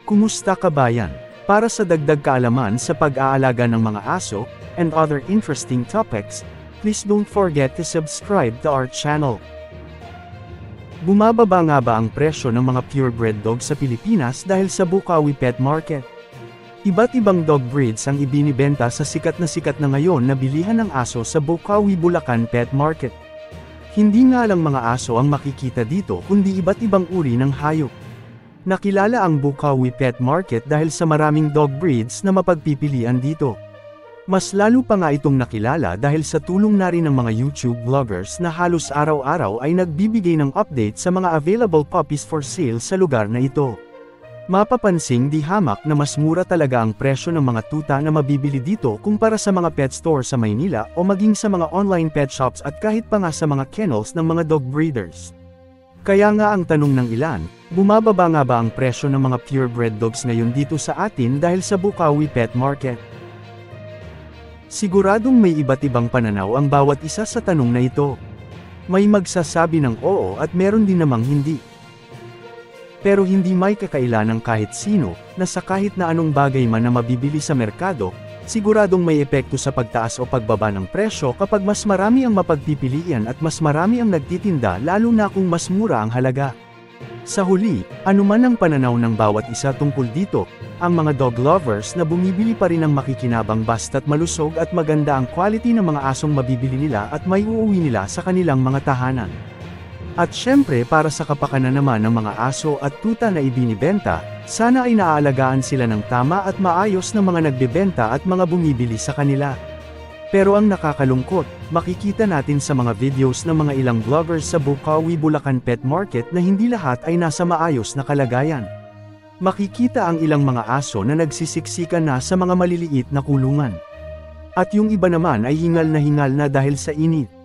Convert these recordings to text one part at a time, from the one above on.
Kumusta kabayan? Para sa dagdag kaalaman sa pag-aalaga ng mga aso, and other interesting topics, please don't forget to subscribe to our channel. Bumababa nga ba ang presyo ng mga purebred dog sa Pilipinas dahil sa Bukawi Pet Market? Iba't ibang dog breeds ang ibinibenta sa sikat na ngayon na bilihan ng aso sa Bukawi, Bulacan Pet Market. Hindi nga lang mga aso ang makikita dito kundi iba't ibang uri ng hayop. Nakilala ang Bukawi Pet Market dahil sa maraming dog breeds na mapagpipilian dito. Mas lalo pa nga itong nakilala dahil sa tulong na rin ng mga YouTube vloggers na halos araw-araw ay nagbibigay ng update sa mga available puppies for sale sa lugar na ito. Mapapansing di hamak na mas mura talaga ang presyo ng mga tuta na mabibili dito kumpara sa mga pet store sa Maynila o maging sa mga online pet shops at kahit pa nga sa mga kennels ng mga dog breeders. Kaya nga ang tanong ng ilan, bumababa nga ba ang presyo ng mga purebred dogs ngayon dito sa atin dahil sa Bukawi Pet Market? Siguradong may iba't ibang pananaw ang bawat isa sa tanong na ito. May magsasabi ng oo at meron din namang hindi. Pero hindi may kakaila ng kahit sino, na sa kahit na anong bagay man na mabibili sa merkado, siguradong may epekto sa pagtaas o pagbaba ng presyo kapag mas marami ang mapagpipilian at mas marami ang nagtitinda lalo na kung mas mura ang halaga. Sa huli, anuman ang pananaw ng bawat isa tungkol dito, ang mga dog lovers na bumibili pa rin ng makikinabang basta't malusog at maganda ang quality ng mga asong mabibili nila at may uuwi nila sa kanilang mga tahanan. At syempre para sa kapakanan naman ng mga aso at tuta na ibinibenta, sana ay naaalagaan sila ng tama at maayos ng mga nagbebenta at mga bumibili sa kanila. Pero ang nakakalungkot, makikita natin sa mga videos ng mga ilang vloggers sa Bukawi, Bulacan Pet Market na hindi lahat ay nasa maayos na kalagayan. Makikita ang ilang mga aso na nagsisiksikan na sa mga maliliit na kulungan. At yung iba naman ay hingal na dahil sa init.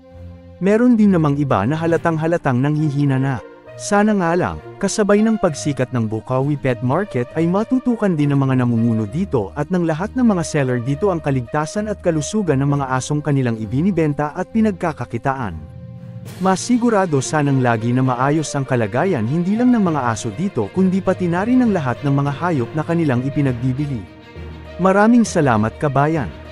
Meron din namang iba na halatang nanghihina na. Sana nga lang, kasabay ng pagsikat ng Bukawi Pet Market ay matutukan din ng mga namumuno dito at ng lahat ng mga seller dito ang kaligtasan at kalusugan ng mga asong kanilang ibinibenta at pinagkakakitaan. Masigurado sanang lagi na maayos ang kalagayan hindi lang ng mga aso dito kundi pati na rin ng lahat ng mga hayop na kanilang ipinagbibili. Maraming salamat kabayan!